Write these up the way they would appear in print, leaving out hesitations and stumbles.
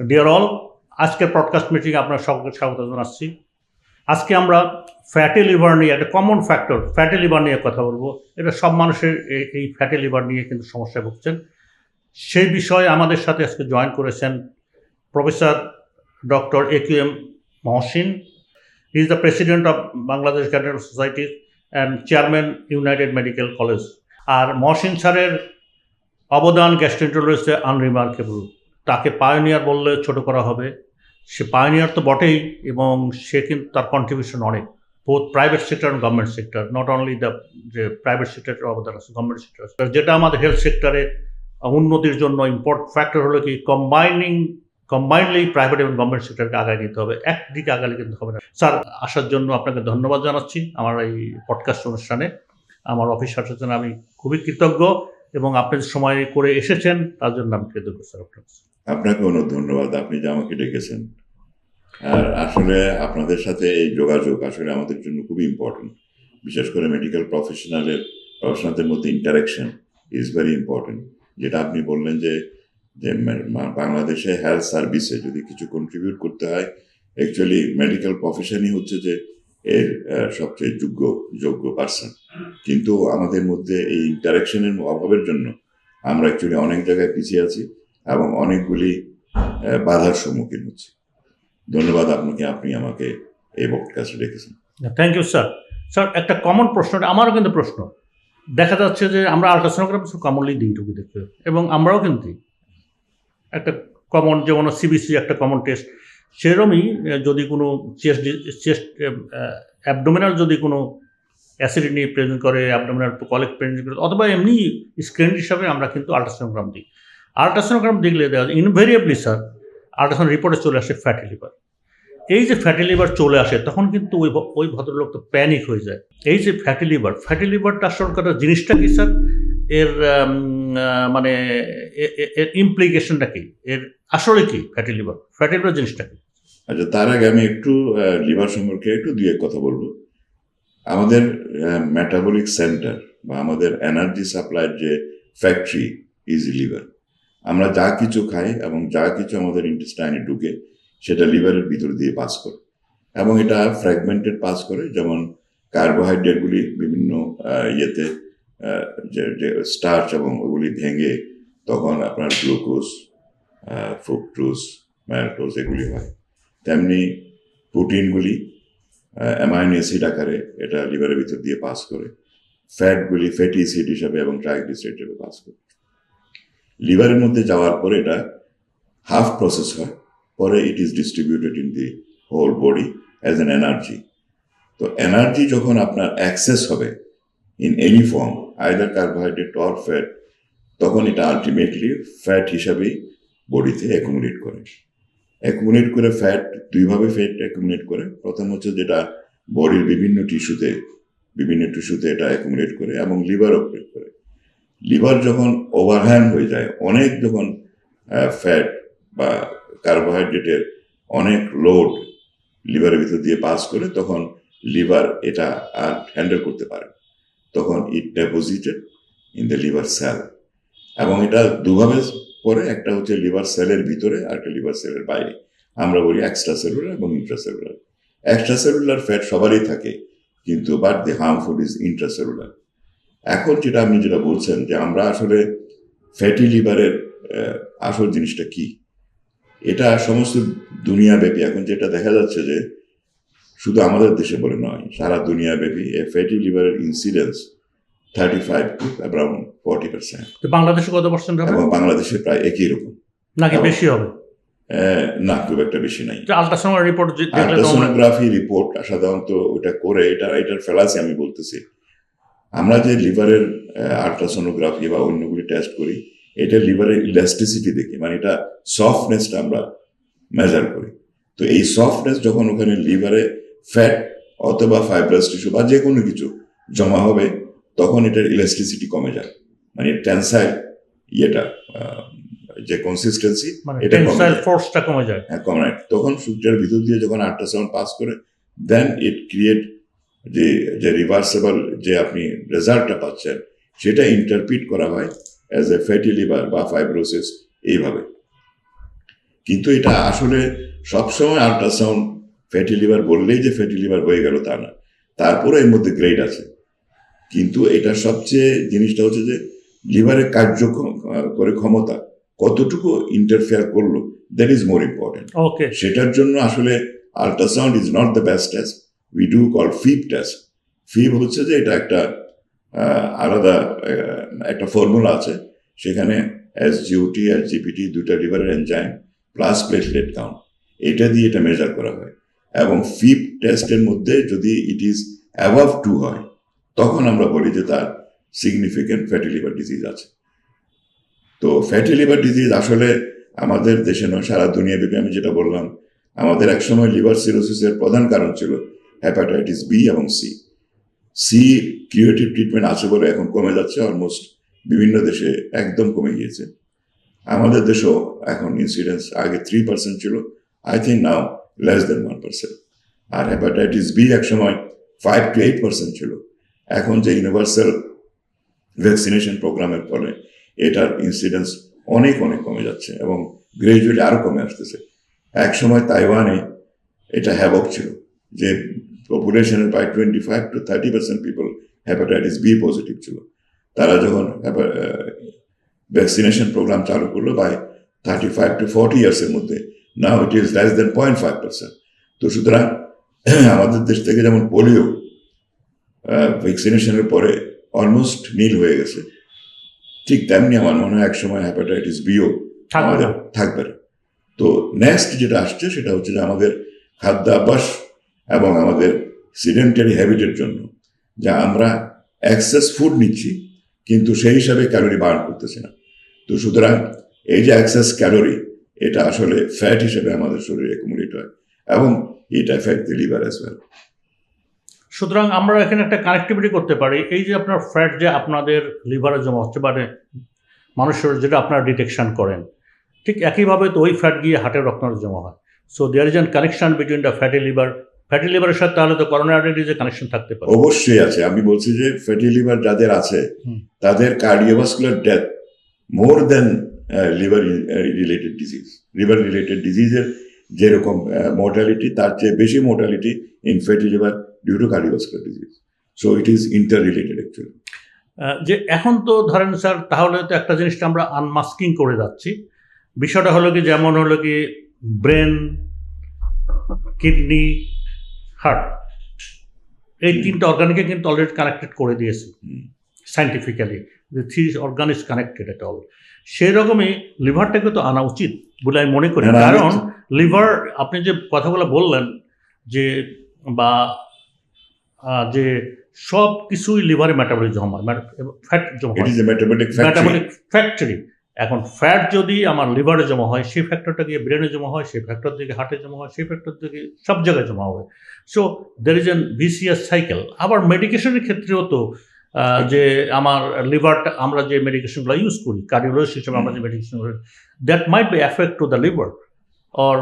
Deer all, আজকের podcast মিটিংয়ে আপনার সকলকে স্বাগত জানাচ্ছি। আজকে আমরা ফ্যাটি লিভার নিয়ে, একটা কমন ফ্যাক্টর ফ্যাটি লিভার নিয়ে কথা বলবো। এটা সব মানুষের এই ফ্যাটি লিভার নিয়ে কিন্তু সমস্যায় ভুগছেন। সেই বিষয়ে আমাদের সাথে আজকে জয়েন করেছেন professor doctor AQM Mohsin. He is the president of Bangladesh cancer society and chairman united medical college. আর মহসিন স্যারের অবদান গ্যাস্ট্রোএন্টারোলজিস্টে আনরিমার্কেবল। তাকে পায়োনিয়ার বললে ছোট করা হবে। সে পায়োনিয়ার তো বটেই, এবং সে কিন্তু তার কন্ট্রিবিউশন অনেক, both private sector and government sector, not only the যে প্রাইভেট সেক্টরের অবদান আছে, গভর্নমেন্ট সেক্টর। যেটা আমাদের হেলথ সেক্টরে উন্নতির জন্য ইম্পর্টেন্ট ফ্যাক্টর হলো কি, কম্বাইনলি প্রাইভেট এবং গভর্নমেন্ট সেক্টরকে আগায় নিতে হবে, একদিকে আগালে কিন্তু হবে না। স্যার, আসার জন্য আপনাকে ধন্যবাদ জানাচ্ছি আমার এই পডকাস্ট অনুষ্ঠানে। আমার অফিসারের জন্য আমি খুবই কৃতজ্ঞ, এবং আপনি সময় করে এসেছেন তার জন্য আমি কৃতজ্ঞ স্যার। আপনাকে অনেক ধন্যবাদ, আপনি যে আমাকে ডেকেছেন। আর আসলে আপনাদের সাথে এই যোগাযোগ আসলে আমাদের জন্য খুবই ইম্পর্টেন্ট। বিশেষ করে মেডিকেল প্রফেশনালদের মধ্যে ইন্টারাকশন ইজ ভেরি ইম্পর্টেন্ট। যেটা আপনি বললেন যে বাংলাদেশে হেলথ সার্ভিসে যদি কিছু কন্ট্রিবিউট করতে হয়, অ্যাকচুয়ালি মেডিকেল প্রফেশনই হচ্ছে যে এর সবচেয়ে যোগ্য পার্সন। কিন্তু আমাদের মধ্যে এই ইন্টারাকশনের অভাবের জন্য আমরা অ্যাকচুয়ালি অনেক জায়গায় পিছিয়ে আছি এবং অনেকগুলি বাধার সম্মুখীন হচ্ছে। ধন্যবাদ আপনাকে, আপনি আমাকে এই পডকাস্টে রেখেছেন। Thank you sir. স্যার, একটা কমন প্রশ্নটা আমারও কিন্তু প্রশ্ন। দেখা যাচ্ছে যে আমরা আল্ট্রাসোনোগ্রাম কমনলি দিই রোগীদেরকে, এবং আমরাও কিন্তু দিই। একটা কমন, যেমন CBC একটা কমন টেস্ট, সেরকমই যদি কোনো চেস্ট অ্যাবডোমিনাল যদি কোনো অ্যাসিডিটি প্রেজেন্ট করে, অ্যাবডোমিনাল কলিক প্রেজেন্ট করে, অথবা এমনি স্ক্রিন হিসাবে আমরা কিন্তু আল্ট্রাসোনোগ্রাম দিই। আল্ট্রাসোনোগ্রাম দেখলে দেওয়া ইনভেরিয়েবলি স্যার আল্ট্রাসাউন্ড রিপোর্টে চলে আসে ফ্যাটি লিভার। এই যে ফ্যাটি লিভার চলে আসে, তখন কিন্তু ওই ভদ্রলোক তো প্যানিক হয়ে যায়। এই যে ফ্যাটি লিভারটা আসলে জিনিসটা কি স্যার? এর মানে এর ইমপ্লিকেশনটা কি? এর আসলে কি ফ্যাটি লিভার জিনিসটা কি? আচ্ছা, তার আগে আমি একটু লিভার সম্পর্কে একটু দুই এক কথা বলবো। আমাদের মেটাবলিক সেন্টার বা আমাদের এনার্জি সাপ্লাইয়ের যে ফ্যাক্টরি ইজ লিভার। আমরা যা কিছু খাই এবং যা কিছু আমাদের ইন্টেস্টাইনে ঢুকে সেটা লিভারের ভিতর দিয়ে পাস করে, এবং এটা ফ্র্যাগমেন্টেড পাস করে। যেমন কার্বোহাইড্রেটগুলি বিভিন্ন ইয়েতে যে স্টার্চ এবং ওগুলি ভেঙে তখন আপনার গ্লুকোজ, ফ্রুক্টোজ, ম্যালটোজ এগুলি হয়। তেমনি প্রোটিনগুলি অ্যামাইনো অ্যাসিড আকারে এটা লিভারের ভিতর দিয়ে পাস করে, ফ্যাটগুলি ফ্যাটি অ্যাসিড হিসাবে এবং ট্রাইগ্লিসারাইড হিসাবে পাস করে। লিভারের মধ্যে যাওয়ার পরে এটা হাফ প্রসেস হয়, পরে it is distributed in the whole body as an energy. তো এনার্জি যখন আপনার অ্যাক্সেস হবে in any form, either carbohydrate or fat, তখন এটা আলটিমেটলি ফ্যাট হিসাবেই বডিতে অ্যাকুমুলেট করে। ফ্যাট দুইভাবে ফ্যাট অ্যাকুমুলেট করে। প্রথম হচ্ছে যেটা বডির বিভিন্ন টিস্যুতে এটা অ্যাকুমুলেট করে এবং লিভার অপারেট করে। লিভার যখন ওভারহ্যান্ড হয়ে যায়, অনেক যখন ফ্যাট বা কার্বোহাইড্রেটের অনেক লোড লিভারের ভিতর দিয়ে পাস করে, তখন লিভার এটা আর হ্যান্ডেল করতে পারে, তখন ইট ডেপোজিটেড ইন দ্য লিভার সেল। এবং এটা দুভাবে পরে, একটা হচ্ছে লিভার সেলের ভিতরে আর একটা লিভার সেলের বাইরে। আমরা বলি এক্সট্রা সেলুলার এবং ইন্ট্রাসেলুলার। এক্সট্রা সেলুলার ফ্যাট সবারই থাকে, কিন্তু but the harmful is intracellular. এখন যেটা আপনি যেটা বলছেন যে আমরা আসলে ফ্যাটি লিভারের আসল জিনিসটা কি, এটা সমস্ত দুনিয়াব্যাপী এখন যেটা দেখা যাচ্ছে যে শুধু আমাদের দেশে বলে নয়, সারা দুনিয়াব্যাপী ফ্যাটি লিভারের ইনসিডেন্স 35 to around 40%। বাংলাদেশে কত পার্সেন্ট হবে? এবং বাংলাদেশে প্রায় একই রকম, নাকি বেশি হবে? না, খুব একটা বেশি নাই। আল্ট্রাসোনোগ্রাফি রিপোর্ট সাধারণত ওটা করে, এটার ফেলাসি আমি বলতেছি। আমরা যে লিভারের আল্ট্রাসোনোগ্রাফি বা অন্যগুলি টেস্ট করি, এটা লিভারের ইলাস্টিসিটি দেখি, মানে এটা সফটনেসটা আমরা মেজার করি। তো এই সফটনেস যখন ওখানে লিভারে ফ্যাট অথবা ফাইব্রাস টিস্যু বা যে কোনো কিছু জমা হবে, তখন এটার ইলাস্টিসিটি কমে যায়, মানে টেনসাইল ইয়েটা যে কনসিস্টেন্সি, এটা ফোর্সটা কমে যায়। হ্যাঁ, কমে যায়। তখন সূর্যের ভিতর দিয়ে যখন আল্ট্রাসাউন্ড পাস করে, দেন ইট ক্রিয়েট যে রিভার্সেবল যে আপনি রেজাল্টটা পাচ্ছেন, সেটা ইন্টারপ্রিট করা হয় অ্যাজ এ ফ্যাটি লিভার বা ফাইব্রোসিস এইভাবে। কিন্তু এটা আসলে সবসময় আল্ট্রাসাউন্ড ফ্যাটি লিভার বললেই যে ফ্যাটি লিভার হয়ে গেল তা না, তারপরে এর মধ্যে গ্রেড আছে। কিন্তু এটা সবচেয়ে জিনিসটা হচ্ছে যে লিভারের করে ক্ষমতা কতটুকু ইন্টারফেয়ার করলো, that is more important. Okay, সেটার জন্য আসলে ultrasound is not the best test, we do call FIB test. FIB হচ্ছে যে এটা একটা আলাদা একটা ফর্মুলা আছে, সেখানে এসজিওটি আর জিপিটি দুটা লিভারের এনজাইম প্লাস প্লেটলেট কাউন্ট, এটা দিয়ে এটা মেজার করা হয়। এবং ফিব টেস্টের মধ্যে যদি ইট ইজ অ্যাবাভ 2 হয়, তখন আমরা বলি যে তার সিগনিফিকেন্ট ফ্যাটি লিভার ডিজিজ আছে। তো ফ্যাটি লিভার ডিজিজ আসলে আমাদের দেশে নয়, সারা দুনিয়াব্যাপী। আমি যেটা বললাম, আমাদের একসময় লিভার সিরোসিসের প্রধান কারণ ছিল হ্যাপাটাইটিস বি এবং সি। সি কিউরেটিভ ট্রিটমেন্ট আছে বলে এখন কমে যাচ্ছে, অলমোস্ট বিভিন্ন দেশে একদম কমে গিয়েছে। আমাদের দেশেও এখন ইনসিডেন্স আগে 3% ছিল, I think now less than 1%। আর হ্যাপাটাইটিস বি একসময় 5 to 8% ছিল। এখন যে ইউনিভার্সাল ভ্যাকসিনেশন প্রোগ্রামের ফলে এটার ইনসিডেন্স অনেক অনেক কমে যাচ্ছে এবং গ্রাজুয়ালি আরো কমে আসতেছে। এক সময় তাইওয়ানে এটা হ্যাভক ছিল যে পপুলেশনের প্রায় 25 to 30% people hepatitis B positive ছিল। তারা যখন ভ্যাকসিনেশন প্রোগ্রাম চালু করলো বাই 35 to 40 ইয়ার্সের মধ্যে, নাও ইট ইজ লেস দেন 0.5%। তো সুতরাং আমাদের দেশ থেকে যেমন পোলিও ভ্যাকসিনেশনের পরে অলমোস্ট নীল হয়ে গেছে, ঠিক তেমনি আমার মনে হয় একসময় হ্যাপাটাইটিস বিও আমাদের থাকবে না। তো নেক্সট যেটা আসছে সেটা হচ্ছে যে আমাদের খাদ্যাভ্যাস এবং আমাদের সিডেন্টারি হ্যাবিটের জন্য যা আমরা এক্সেস ফুড নিচ্ছি কিন্তু সেই হিসাবে ক্যালোরি বার্ন করতেছি না। তো সুতরাং এই যে এক্সেস ক্যালোরি, এটা আসলে ফ্যাট হিসেবে আমাদের শরীরে অ্যাকুমুলেট হয় এবং এটা এফেক্ট দি লিভার অ্যাজ ওয়েল। সুতরাং আমরা এখানে একটা কানেক্টিভিটি করতে পারি, এই যে আপনার ফ্যাট যে আপনাদের লিভারে জমা হচ্ছে, মানে মানুষের যেটা আপনারা ডিটেকশন করেন, ঠিক একইভাবে তো ওই ফ্যাট গিয়ে হার্টের রক্তনালীতে জমা হয়। So there is an connection between the fatty লিভারের সাথে তাহলে তো করোনারি আর্টারিজের কানেকশন থাকতে পারে। অবশ্যই আছে। আমি বলছি যে ফ্যাটি লিভার যাদের আছে তাদের cardiovascular death more than liver related disease. Liver related ডিজিজের যেরকম মর্টালিটি, তার চেয়ে বেশি mortality in fatty liver due to cardiovascular disease. So it is interrelated actually. যে এখন তো ধরেন স্যার, তাহলে তো একটা জিনিসটা আমরা আনমাস্কিং করে যাচ্ছি। বিষয়টা হলো কি, যেমন হলো কি ব্রেন, কিডনি, হার্ট, এই তিনটা অর্গানকে কিন্তু অলরেডি কানেক্টেড করে দিয়েছে সাইন্টিফিক্যালি, যে 3 organ is connected at all. সেই রকমই লিভারটাকে তো আনা উচিত বলে আমি মনে করি। কারণ লিভার, আপনি যে কথাগুলো বললেন যে বা যে সব কিছুই লিভারে মেটাবলিজম হয়, ফ্যাট জমা হয়, মেটাবলিক ফ্যাক্টরি। এখন ফ্যাট যদি আমার লিভারে জমা হয়, সেই ফ্যাক্টরটা গিয়ে ব্রেনে জমা হয়, সেই ফ্যাক্টর থেকে হার্টে জমা হয়, সেই ফ্যাক্টর থেকে সব জায়গায় জমা হবে। So there is an vicious cycle. আবার মেডিকেশনের ক্ষেত্রেও তো যে আমার লিভারটা, আমরা যে মেডিকেশনগুলো ইউজ করি কার্ডিওলজিস্ট হিসেবে, আমরা যে মেডিকেশন করি, that might be effect to the liver, or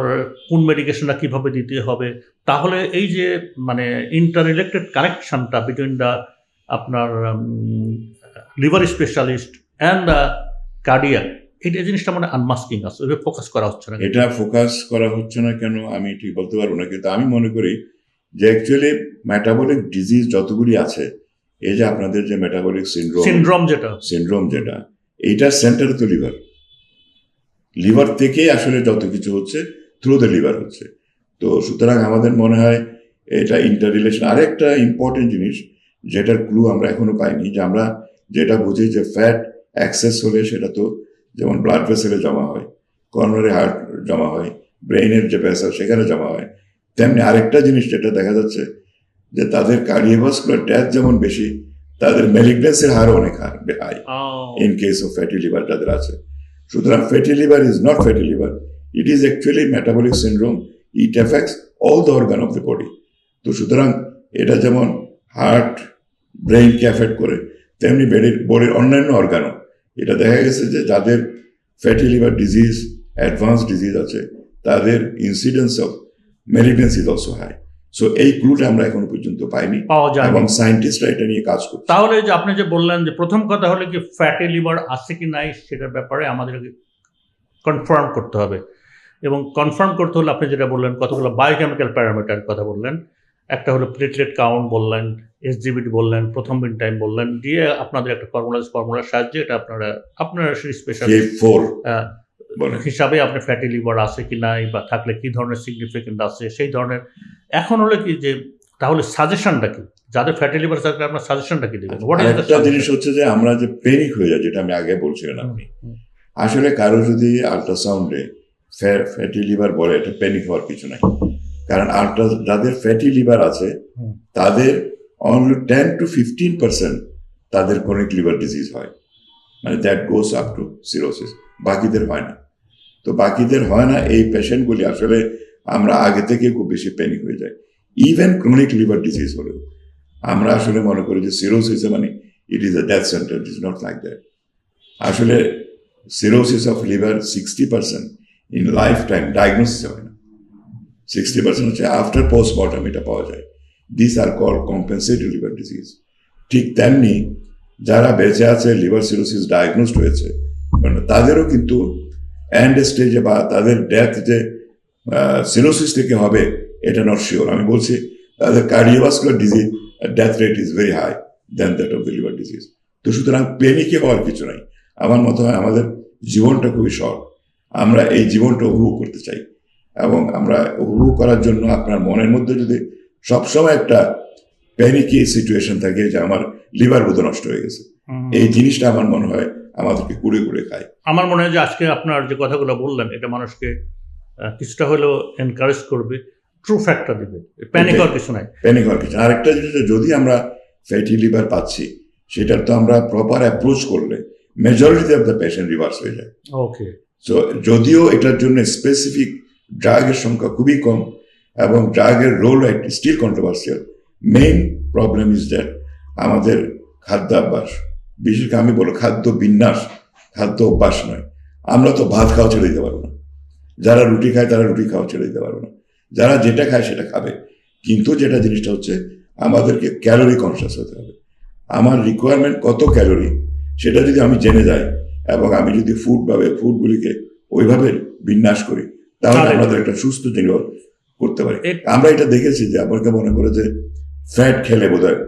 কোন মেডিকেশনটা কীভাবে দিতে হবে। তাহলে এই যে মানে ইন্টার রিলেটেড কানেকশনটা বিটুইন দ্য আপনার liver specialist and the cardiac, এটা জিনিসটা মানে আনমাস্কিং আছে, ওইভাবে ফোকাস করা হচ্ছে না। এটা ফোকাস করা হচ্ছে না কেন আমি ঠিক বলতে পারবো না, কিন্তু আমি মনে করি যে অ্যাকচুয়ালি মেটাবলিক ডিজিজ যতগুলি আছে, এই যে আপনাদের যে মেটাবলিক সিন্ড্রোম যেটা এইটার সেন্টার তো লিভার থেকে আসলে যত কিছু হচ্ছে থ্রু দ্য লিভার হচ্ছে। তো সুতরাং আমাদের মনে হয় এটা ইন্টার রিলেশন। আরেকটা ইম্পর্টেন্ট জিনিস যেটার ক্লু আমরা এখনো পাইনি, যে আমরা যেটা বুঝি যে ফ্যাট অ্যাক্সেস হলে সেটা তো যেমন ব্লাড ভেসেলে জমা হয়, করোনারি হার্ট জমা হয়, ব্রেইনের যে ভেসেল সেখানে জমা হয়, তেমনি আরেকটা জিনিস যেটা দেখা যাচ্ছে যে তাদের কার্ডিওভাস্কুলার ডেথ যেমন বেশি, তাদের ম্যালিগন্যান্সির হার অনেক high in case of fatty liver যাদের আছে। সুতরাং fatty liver is not fatty liver, it is actually metabolic syndrome, it affects all the organ of the body. তো সুতরাং এটা যেমন হার্ট ব্রেইনকে এফেক্ট করে, তেমনি বডির অন্যান্য অর্গানও। এটা দেখা গেছে যে যাদের fatty liver disease, advance disease আছে, তাদের incidence of malignancy is also high. So এই ক্লুটা আমরা এখনো পর্যন্ত পাইনি, পাওয়া যায় এবং সায়েন্টিস্টরা এটা নিয়ে কাজ করছে। তাহলে যে আপনি যে বললেন যে প্রথম কথা হলো কি ফ্যাটি লিভার আছে কি নাই সেটার ব্যাপারে আমাদেরকে কনফার্ম করতে হবে, এবং কনফার্ম করতে হলে আপনি যেটা বললেন কতগুলো বায়োকেমিক্যাল প্যারামিটার কথা বললেন, একটা হলো প্লেটলেট কাউন্ট বললেন, এসজিবিটি বললেন, প্রথম মিন টাইম বললেন, দিয়ে আপনাদের একটা ফর্মুলার সাহায্যে এটা আপনারা স্পেশাল K4 বলে হিসাবে আপনার ফ্যাটি লিভার আছে কি নাই বা থাকলে কি ধরনের সিগনিফিকেন্ট আছে সেই ধরনের। এখন হলো কি যে তাহলে সাজেশনটা কি, যাদের ফ্যাটি লিভার থাকলে আপনার সাজেশনটা কি দেবেন? একটা জিনিস হচ্ছে যে আমরা যে প্যানিক হয়ে যায়, যেটা আমি আগে বলছিলেন আপনি, আসলে কারো যদি আল্ট্রাসাউন্ডে ফ্যাটি লিভার বলে, এটা প্যানিক হওয়ার কিছু নাই। কারণ যাদের ফ্যাটি লিভার আছে তাদের অনলি 10-15% তাদের ক্রনিক লিভার ডিজিজ হয়, মানে that goes up to cirrhosis. বাকিদের হয় না। তো বাকিদের হয় না এই পেশেন্টগুলি আসলে আমরা আগে থেকে খুব বেশি প্যানিক হয়ে যায়। ইভেন ক্রনিক লিভার ডিজিজ হলেও আমরা আসলে মনে করি যে সিরোসিস মানে it is a death sentence. It is not like that. আসলে cirrhosis of liver 60% in lifetime diagnosis হয় না, 60% হচ্ছে আফটার পোস্টমর্টম এটা পাওয়া যায়। This are call compensatory liver disease. ঠিক তেমনি যারা বেঁচে আছে লিভার সিরোসিস ডায়াগনোসড হয়েছে তাদেরও কিন্তু এন্ড স্টেজে বা তাদের ডেথ যে সিরোসিস থেকে হবে এটা নট শিওর। আমি বলছি তাদের cardiovascular disease death rate is very high than that of the liver disease. তো সুতরাং প্যানিকে হওয়ার কিছু নাই। আমার মতো হয় আমাদের জীবনটা খুবই শর্ট, আমরা এই জীবনটা উপভোগ করতে চাই, এবং আমরা উপভোগ করার জন্য আপনার মনের মধ্যে যদি সবসময় একটা প্যানিকি সিচুয়েশন থাকে যে আমার লিভার বোধ নষ্ট হয়ে গেছে, এই জিনিসটা আমার মনে হয় আমাদেরকে কুড়ে কুড়ে খায়। আমার মনে হয় যে আজকে আপনার যে কথাগুলো বললেন এটা মানুষকে কিছুটা হলেও এনকারেজ করবে, ট্রু ফ্যাক্টটা দিবে, প্যানিক হওয়ার কিছু নাই। প্যানিক হওয়ার কিছু। আরেকটা জিনিস, যদি আমরা ফ্যাটি লিভার পাচ্ছি সেটার তো আমরা প্রপার অ্যাপ্রোচ করলে majority of the patient reverse হয়ে যায়। ওকে। সো যদিও এটার জন্য স্পেসিফিক ড্রাগের সংখ্যা খুবই কম এবং ড্রাগের role still controversial, main problem is that আমাদের খাদ্যাভ্যাস, বিশেষ করে আমি বলবো খাদ্য বিন্যাস, খাদ্য অভ্যাস নয়। আমরা তো ভাত খাওয়া ছেড়ে দিতে পারবো না, যারা রুটি খায় তারা রুটি খাওয়া ছেড়ে দিতে পারবো না, যারা যেটা খায় সেটা খাবে। কিন্তু যেটা জিনিসটা হচ্ছে আমাদেরকে ক্যালোরি কনসিয়াস হতে হবে। আমার রিকোয়ারমেন্ট কত ক্যালোরি সেটা যদি আমি জেনে যাই এবং আমি যদি ফুডগুলিকে ওইভাবে বিন্যাস করি তাহলে আমাদের একটা সুস্থ জীবন করতে পারি। আমরা এটা দেখেছি যে আমাকে মনে করে যে ফ্যাট খেলে বোধহয়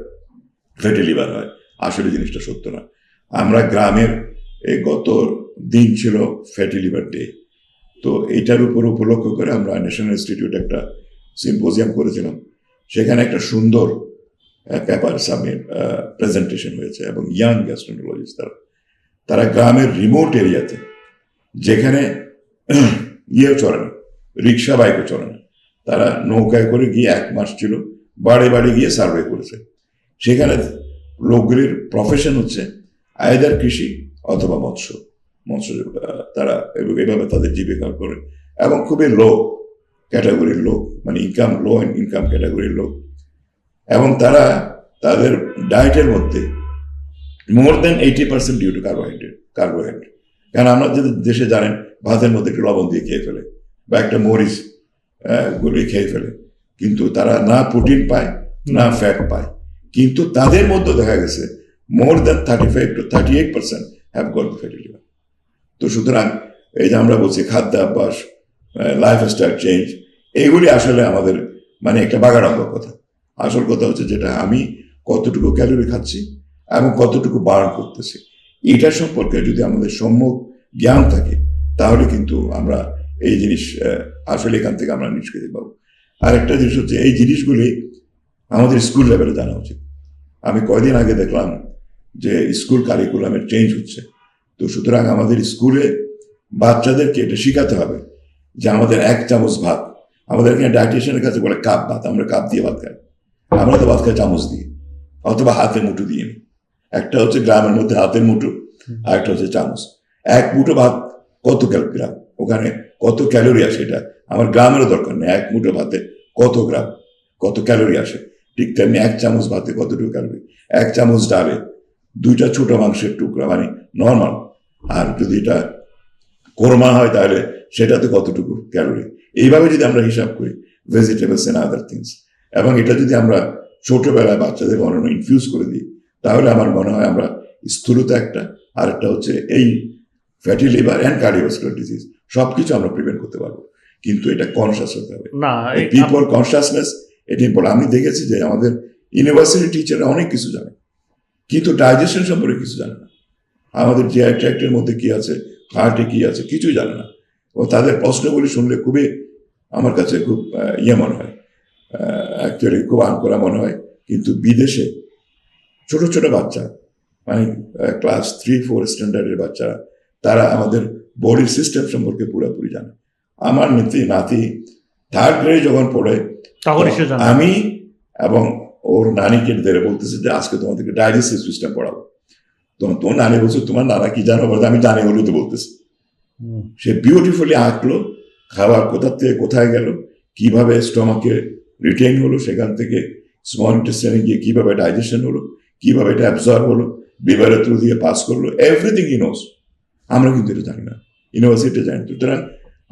ফ্যাটি লিভার হয়, আসলে জিনিসটা সত্য না। আমরা গ্রামের এই গত দিন ছিল ফ্যাটি লিভার ডে, তো এইটার উপর উপলক্ষ করে আমরা ন্যাশনাল ইনস্টিটিউট একটা সিম্পোজিয়াম করেছিলাম। সেখানে একটা সুন্দর পেপার সাবমিট প্রেজেন্টেশন হয়েছে এবং ইয়াং গ্যাস্ট্রোন্টোলজিস্ট তারা গ্রামের রিমোট এরিয়াতে যেখানে চলে না, রিক্সা বাইকও চলে না, তারা নৌকায় করে গিয়ে 1 মাস ছিল, বাড়ি বাড়ি গিয়ে সার্ভে করেছে। সেখানে লোকগুলির প্রফেশন হচ্ছে আয়দার কৃষি অথবা মৎস্য তারা এভাবে তাদের জীবিকা করে, এবং খুবই লো ক্যাটাগরির লোক, মানে লো ইনকাম ক্যাটাগরির লোক। এবং তারা তাদের ডায়েটের মধ্যে মোর দেন 80% ডিউ টু কার্বোহাইড্রেট। কারণ আমরা যদি দেশে জানেন ভাতের মধ্যে একটু লবণ দিয়ে খেয়ে ফেলে বা একটা মরিচ গুলি খেয়ে ফেলে, কিন্তু তারা না প্রোটিন পায় না ফ্যাট পায়। কিন্তু তাদের মধ্যে দেখা গেছে মোর দেন 35-38% হ্যাভ গট ফ্যাটি লিভার। তো সুতরাং এই যে আমরা বলছি খাদ্যাভ্যাস, লাইফস্টাইল চেঞ্জ, এইগুলি আসলে আমাদের মানে একটা বাগাড়ম্বর কথা। আসল কথা হচ্ছে যেটা আমি কতটুকু ক্যালোরি খাচ্ছি এবং কতটুকু বার্ন করতেছি, এটা সম্পর্কে যদি আমাদের সম্যক জ্ঞান থাকে তাহলে কিন্তু আমরা এই জিনিস আসলে এখান থেকে আমরা নিষ্কৃতি পাবো। আরেকটা জিনিস হচ্ছে এই জিনিসগুলি আমাদের স্কুল লেভেলে জানা উচিত। আমি কয়দিন আগে দেখলাম যে স্কুল কারিকুলামের চেঞ্জ হচ্ছে, তো সুতরাং আমাদের স্কুলে বাচ্চাদেরকে এটা শেখাতে হবে যে আমাদের 1 চামচ ভাত, আমাদের এখানে ডায়েটিশিয়ানের কাছে বলে কাপ ভাত, আমরা কাপ দিয়ে ভাত খাই, আমরা তো ভাত খাই চামচ দিয়ে অথবা হাতের মুঠো দিয়ে নিই। একটা হচ্ছে গ্রামের মধ্যে হাতের মুঠো, আর একটা হচ্ছে চামচ। 1 মুঠো ভাত কত গ্রাম, ওখানে কত ক্যালোরি আসে এটা আমার গ্রামেরও দরকার নেই। 1 মুঠো ভাতে কত গ্রাম কত ক্যালোরি আসে, ঠিক তেমনি 1 চামচ ভাতে কতটুকু ক্যালোরি, 1 চামচ ডালে 2টা ছোট মাংসের টুকরা মানে নর্মাল, আর যদি এটা কোরমা হয় তাহলে সেটাতে কতটুকু ক্যালোরি। এইভাবে যদি আমরা হিসাব করি ভেজিটেবলস এন্ড আদার থিংস, এবং এটা যদি আমরা ছোটবেলায় বাচ্চাদের অন্য ইনফিউজ করে দিই তাহলে আমার মনে হয় আমরা স্থূলতা একটা, আর একটা হচ্ছে এই fatty liver and cardiovascular disease সবকিছু আমরা প্রিভেন্ট করতে পারবো। কিন্তু এটা কনসিয়াস হতে হবে। না পিপল কনসিয়াসনেস এটা ইম্পর্টেন্ট। আমি দেখেছি যে আমাদের ইউনিভার্সিটি টিচাররা অনেক কিছু জানে, কিন্তু ডাইজেশন সম্পর্কে কিছু জানে না। আমাদের জিআই ট্র্যাক্টের মধ্যে কি আছে, হার্টে কি আছে, কিছুই জানে না। ও তাদের প্রশ্নগুলি শুনলে খুবই আমার কাছে খুব মনে হয়, অ্যাকচুয়ালি খুব আনকরা মনে হয়। কিন্তু বিদেশে ছোট ছোট বাচ্চা, মানে ক্লাস 3-4 স্ট্যান্ডার্ডের বাচ্চা, তারা আমাদের বডি সিস্টেম সম্পর্কে পুরোপুরি জানে। আমার নাতি 3rd গ্রেডে যখন পড়ে, তখন সে জানে। আমি এবং ওর নানিকে ধরে বলতেছে যে আজকে তোমাদেরকে ডাইজেস্টিভ সিস্টেম পড়াবো। তোমার নানি বলছে তোমার নানা কি জানো, বলতে আমি জানি বলে তো বলতেছি। সে বিউটিফুলি আঁকলো খাবার কোথা থেকে কোথায় গেল, কিভাবে স্টমাকে রিটেইন হলো, সেখান থেকে স্মল ইন্টেস্টাইনে গিয়ে কিভাবে ডাইজেশন হলো, কিভাবে এটা অ্যাবজর্ব হলো, লিভারের থ্রু দিয়ে পাস করলো, এভরিথিং হি নোস। আমরা কিন্তু এটা জানি না, ইউনিভার্সিটি জানি। সুতরাং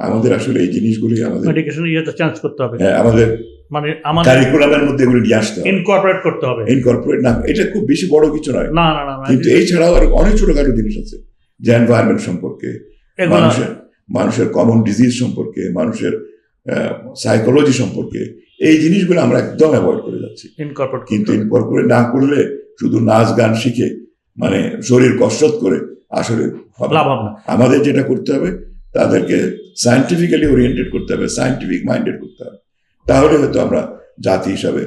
আমাদের আসলে এই জিনিসগুলি আমাদের মেডিকেশন ইয়েতে চেঞ্জ করতে হবে, আমাদের মানে আমাদের কারিকুলামের মধ্যে এগুলো নিয়ে আসতে হবে, ইনকর্পোরেট করতে হবে। ইনকর্পোরেট না, এটা খুব বেশি বড় কিছু নয়। না না না, কিন্তু এই ছাড়াও আর অনেক ছোটখাটো জিনিস আছে, যে এনভায়রনমেন্ট সম্পর্কে, মানুষের কমন ডিজিজ সম্পর্কে, মানুষের সাইকোলজি সম্পর্কে, এই জিনিসগুলো আমরা একদম অ্যাভয়েড করে যাচ্ছি। কিন্তু ইনকর্পোরেট না করলে শুধু নাচ গান শিখে, মানে শরীর কসরত করে আসলে লাভ হবে না। আমাদের যেটা করতে হবে, তাদেরকে সায়েন্টিফিক্যালি ওরিয়েন্টেড করতে হবে, সায়েন্টিফিক মাইন্ডেড করতে হবে, তাহলে হয়তো আমরা জাতি হিসাবে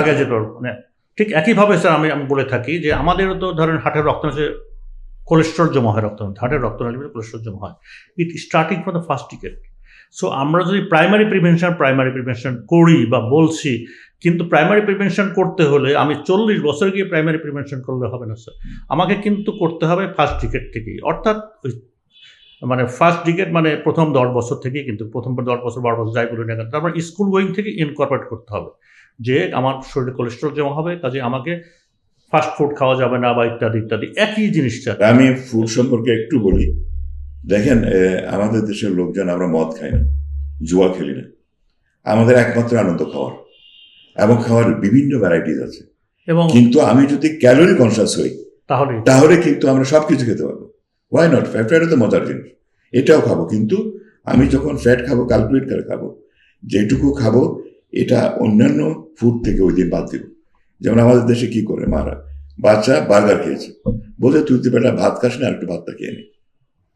আগে যেতে পারবো। ঠিক একইভাবে স্যার আমি বলে থাকি যে আমাদেরও তো ধরেন হার্টের রক্তনালীতে কোলেস্ট্রল জমা হয়, হার্টের রক্তনালীতে কোলেস্ট্রল জমা হয়, it starting from the first decade. So আমরা যদি প্রাইমারি প্রিভেনশন করি বা বলছি, কিন্তু প্রাইমারি প্রিভেনশন করতে হলে আমি 40 বছর গিয়ে প্রাইমারি প্রিভেনশন করলে হবে না স্যার, আমাকে কিন্তু করতে হবে ফার্স্ট ডিকেট থেকেই। অর্থাৎ মানে ফার্স্ট ডিকেট মানে প্রথম 10 বছর থেকেই, কিন্তু প্রথম 10 বছর 12 বছর যাই বলি না কেন, তারপর স্কুল গোয়িং থেকে ইনকর্পোরেট করতে হবে যে আমার শরীরে কোলেস্ট্রল জমা হবে, কাজে আমাকে ফাস্ট ফুড খাওয়া যাবে না বা ইত্যাদি ইত্যাদি। একই জিনিসটা আমি ফুড সম্পর্কে একটু বলি। দেখেন, আমাদের দেশের লোকজন আমরা মদ খাই না, জুয়া খেলি না, আমাদের একমাত্র আনন্দ খাওয়ার, এবং খাওয়ার বিভিন্ন ভ্যারাইটিস আছে। এবং কিন্তু আমি যদি ক্যালোরি কনসিয়াস হই, তাহলে কিন্তু আমরা সবকিছু খেতে পারবো। Why not? ফ্যাট তো মজার জিনিস, এটাও খাবো। কিন্তু আমি যখন ফ্যাট খাবো, ক্যালকুলেট করে খাবো, যেটুকু খাবো এটা অন্যান্য ফুড থেকে ওই দিন বাদ দিব। যেমন আমাদের দেশে কি করে মারা, বাচ্চা বার্গার খেয়েছে, বলছে তুই তো বেটা ভাত খাস না, আর একটু ভাতটা খেয়ে নি,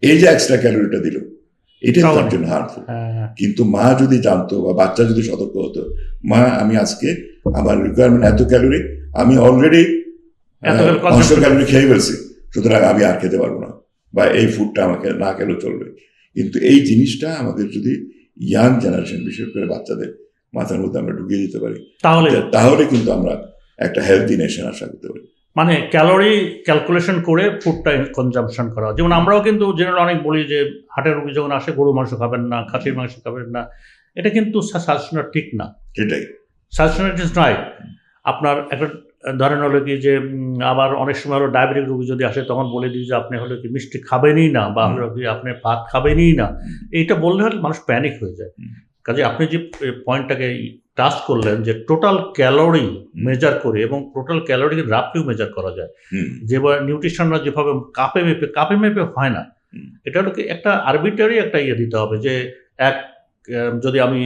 এই যে এক্সট্রা ক্যালোরিটা দিল, এটাই তার জন্য হার্মফুল। কিন্তু মা যদি জানতো বা বাচ্চা যদি সতর্ক হতো, মা আমি আজকে আমার রিকোয়ারমেন্ট এত ক্যালোরি, আমি অলরেডি 500 ক্যালোরি খেয়ে ফেলছি, সুতরাং আমি আর খেতে পারবো না, বা এই ফুডটা আমাকে না খেলেও চলবে। কিন্তু এই জিনিসটা আমাদের যদি ইয়াং জেনারেশন, বিশেষ করে বাচ্চাদের মাথার মধ্যে আমরা ঢুকিয়ে দিতে পারি, তাহলে কিন্তু আমরা একটা হেলদি নেশন আশা করতে পারি। মানে ক্যালোরি ক্যালকুলেশন করে ফুডটা কনজাম্পশন করা। যেমন আমরাও কিন্তু জেনারেল অনেক বলি যে হার্টের রোগী যখন আসে গরু মাংস খাবেন না, খাসির মাংস খাবেন না, এটা কিন্তু সাজেশনটা ঠিক না। সেটাই সাজেশন ইট ইজ রাইট। আপনার একটা ধরেন হলো কি যে আবার অনেক সময় হলো ডায়াবেটিক রোগী যদি আসে, তখন বলে দিই যে আপনি হলো কি মিষ্টি খাবেনই না, বা হলো কি আপনি ভাত খাবেনই না। এইটা বললে হলে মানুষ প্যানিক হয়ে যায়। কাজে আপনি যে পয়েন্টটাকে টাচ করলেন যে টোটাল ক্যালোরি মেজার করে, এবং টোটাল ক্যালোরি রাফলিও মেজার করা যায়, যেভাবে নিউট্রিশনরা যেভাবে কাপে মেপে হয় না, এটা হলো কি একটা আরবিটারি একটা ইয়ে দিতে হবে যে যদি আমি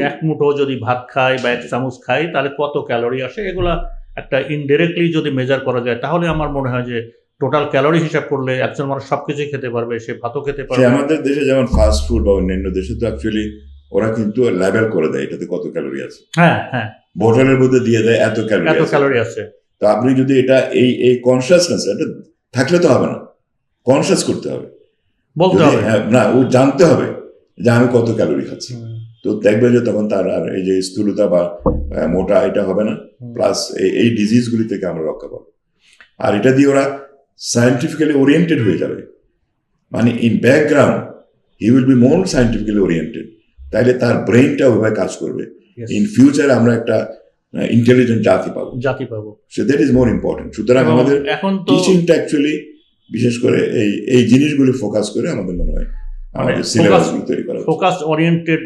এক মুঠো যদি ভাত খাই বা 1 চামচ খাই, তাহলে কত ক্যালোরি আসে, এগুলা একটা ইনডিরেক্টলি যদি মেজার করা যায়, তাহলে আমার মনে হয় যে টোটাল ক্যালোরি হিসাব করলে একজন মানুষ সবকিছুই খেতে পারবে, সে ভাতও খেতে পারবে। আমাদের দেশে যেমন ফাস্ট ফুড বা অন্যান্য দেশে তো অ্যাকচুয়ালি ওরা কিন্তু লেবেল করে দেয় এটাতে কত ক্যালোরি আছে। হ্যাঁ হ্যাঁ, বোতলের মধ্যে দিয়ে দেয় এত ক্যালোরি আছে। তো আপনি যদি এটা এই কনসিয়াসনেস এটা থাকলে তো হবে না, কনসিয়াস করতে হবে, বলতে হবে, না ও জানতে হবে যে আমি কত ক্যালোরি খাচ্ছি। তো দেখবে যে তখন তার আর এই যে স্থূলতা বা মোটা এটা হবে না, প্লাস এই ডিজিজগুলি থেকে আমরা রক্ষা পাবো। আর এটা দিয়ে ওরা সায়েন্টিফিক্যালি ওরিয়েন্টেড হয়ে যাবে, মানে in background he will be more scientifically oriented, তাইলে তার ব্রেইনটা ওইভাবে কাজ করবে। ইন ফিউচারে আমরা একটা ইন্টেলিজেন্ট জাতি পাবো। So that is more important. সুতরাং আমাদের এখন টিচিংটা অ্যাকচুয়ালি বিশেষ করে এই জিনিসগুলি ফোকাস করে আমাদের মনে হয় আমাদের সিলেবাসগুলো তৈরি করা, ফোকাস ওরিয়েন্টেড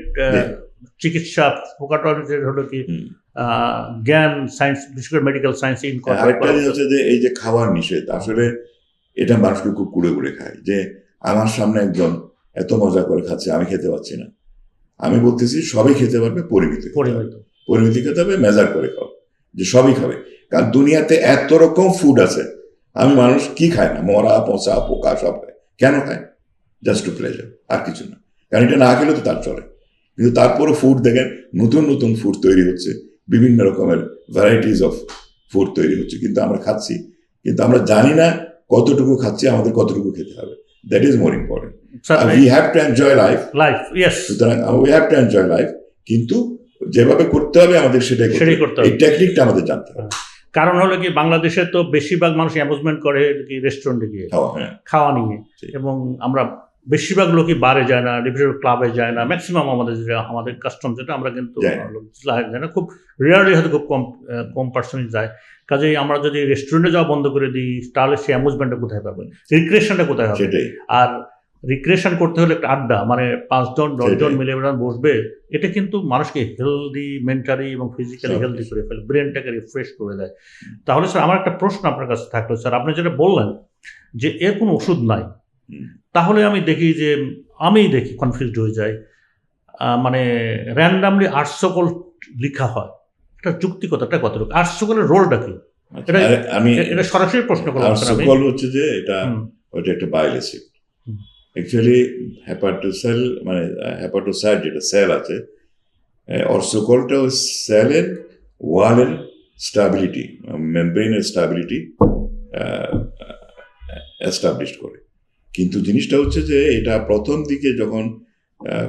চিকিৎসা, ফোকাস ওরিয়েন্টেড হলো কি জ্ঞান, সায়েন্স, বিশেষ করে মেডিকেল সায়েন্স ইনকর্পোরেট করা। হচ্ছে যে এই যে খাওয়ার নিষেধ, আসলে এটা মানুষকে খুব কুড়ে কুড়ে খায়, যে আমার সামনে একজন এত মজা করে খাচ্ছে, আমি খেতে পাচ্ছি না, আমি বলতেছি সবই খেতে পারবে, পরিমিত খেতে হবে। পরিমিত। পরিমিতি খেতে হবে, মেজার করে খাও, যে সবই খাবে। কারণ দুনিয়াতে এত রকম ফুড আছে, আমি মানুষ কি খায় না, মরা পচা পোকা সব খায়। কেন খায়? জাস্ট টু প্লেজার, আর কিছু না। কারণ এটা না খেলে তো তার চলে। কিন্তু তারপরে ফুড দেখেন, নতুন নতুন ফুড তৈরি হচ্ছে, বিভিন্ন রকমের ভ্যারাইটিস অফ ফুড তৈরি হচ্ছে, কিন্তু আমরা খাচ্ছি, কিন্তু আমরা জানি না কতটুকু খাচ্ছি, আমাদের কতটুকু খেতে হবে। That is more important. We have to enjoy life. সুতরাং we have to enjoy life, কিন্তু যেভাবে করতে হবে আমাদের সেটাই করতে হবে। এই টেকনিকটা আমাদের জানতে হবে। কারণ হলো কি, বাংলাদেশে তো বেশিরভাগ মানুষ অ্যামুজমেন্ট করে কি রেস্টুরেন্টে গিয়ে খাওয়া নিয়ে, এবং আমরা বেশিরভাগ লোকই বারে যায় না, ডিভিশন ক্লাবে যায় না, ম্যাক্সিমাম আমাদের কাস্টম যেটা, আমরা কিন্তু যায় না, খুব রেয়ারলি হয়তো খুব কম পার্সেন্ট যায়। কাজেই আমরা যদি রেস্টুরেন্টে যাওয়া বন্ধ করে দিই, তাহলে সে অ্যামুজমেন্টটা কোথায় পাবেন, রিক্রিয়েশনটা কোথায় হবে? আর রিক্রিয়েশন করতে হলে একটা আড্ডা, মানে 5 জন 10 জন মিলে বসবে, এটা কিন্তু মানুষকে হেলদি, মেন্টালি এবং ফিজিক্যালি হেলদি করে ফেলে, ব্রেনটাকে রিফ্রেশ করে দেয়। তাহলে স্যার, আমার একটা প্রশ্ন আপনার কাছে থাকলো স্যার, আপনি যেটা বললেন যে এর কোনো ওষুধ নাই, তাহলে আমি দেখি কনফিউজড হয়ে যাই, মানে র্যান্ডামলি আর্টসকল লেখা হয়, এটা যুক্তিকতাটা কতটুকু? আর্টসকলের রোলটা কি? এটা সরাসরি প্রশ্ন করলাম। আর্টসকল হচ্ছে যে এটা একটা বাইল অ্যাসিড। অ্যাকচুয়ালি হেপাটোসাইট যেটা সেল আছে, অর্সকলটা ওই সেলের ওয়ালের স্টাবিলিটি, মেমব্রেনের স্টাবিলিটি এস্টাবলিশ করে। কিন্তু জিনিসটা হচ্ছে যে এটা প্রথম দিকে যখন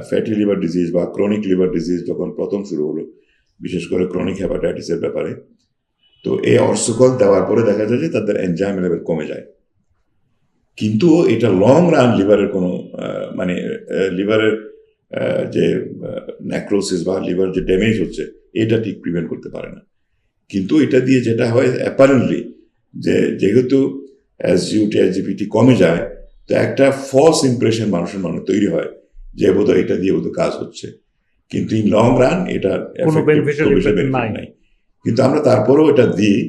ফ্যাটি লিভার ডিজিজ বা ক্রনিক লিভার ডিজিজ যখন প্রথম শুরু হলো, বিশেষ করে ক্রনিক হেপাটাইটিসের ব্যাপারে, তো এই অর্সকল দেওয়ার পরে দেখা যায় যে তাদের এনজাইম লেভেল কমে যায়। কিন্তু এটা লং রান লিভারের কোনো মানে লিভারের যে নেক্রোসিস বা লিভার যে ড্যামেজ হচ্ছে, এটা ঠিক প্রিভেন্ট করতে পারে না। কিন্তু এটা দিয়ে যেটা হয় অ্যাপারেন্টলি, যে যেহেতু SGOT SGPT কমে যায়, তো একটা ফলস ইমপ্রেশন মানুষের মনে তৈরি হয় যে বোধহয় এটা দিয়ে বোধহয় কাজ হচ্ছে, কিন্তু ইন লং রান এটার বেনিফিট নাই। কিন্তু আমরা তারপরেও এটা দিই।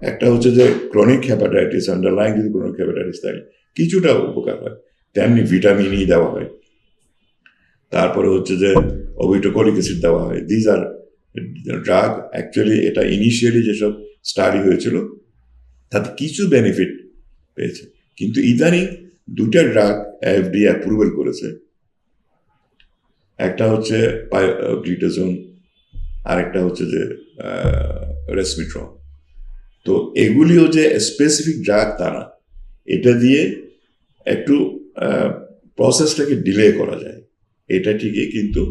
একটা হচ্ছে যে ক্রনিক হেপাটাইটিস, আন্ডারলাইং যদি ক্রনিক হেপাটাইটিস থাকে কিছুটা উপকার হয়, তেমনি ভিটামিন ই দেওয়া হয়, তারপরে হচ্ছে যে ওবিটোকলিক অ্যাসিড দেওয়া হয়। These are drug. অ্যাকচুয়ালি এটা ইনিশিয়ালি যেসব স্টাডি হয়েছিল তাতে কিছু বেনিফিট পেয়েছে, কিন্তু ইদানিং দুটা ড্রাগ FDA অ্যাপ্রুভাল করেছে। একটা হচ্ছে গ্লিটাজোন, আর একটা হচ্ছে যে রেসমিট্রল। তো এগুলিও যে স্পেসিফিক ড্রাগ তা না, এটা দিয়ে একটু প্রসেসটাকে ডিলে করা যায়, এটা ঠিকই, কিন্তু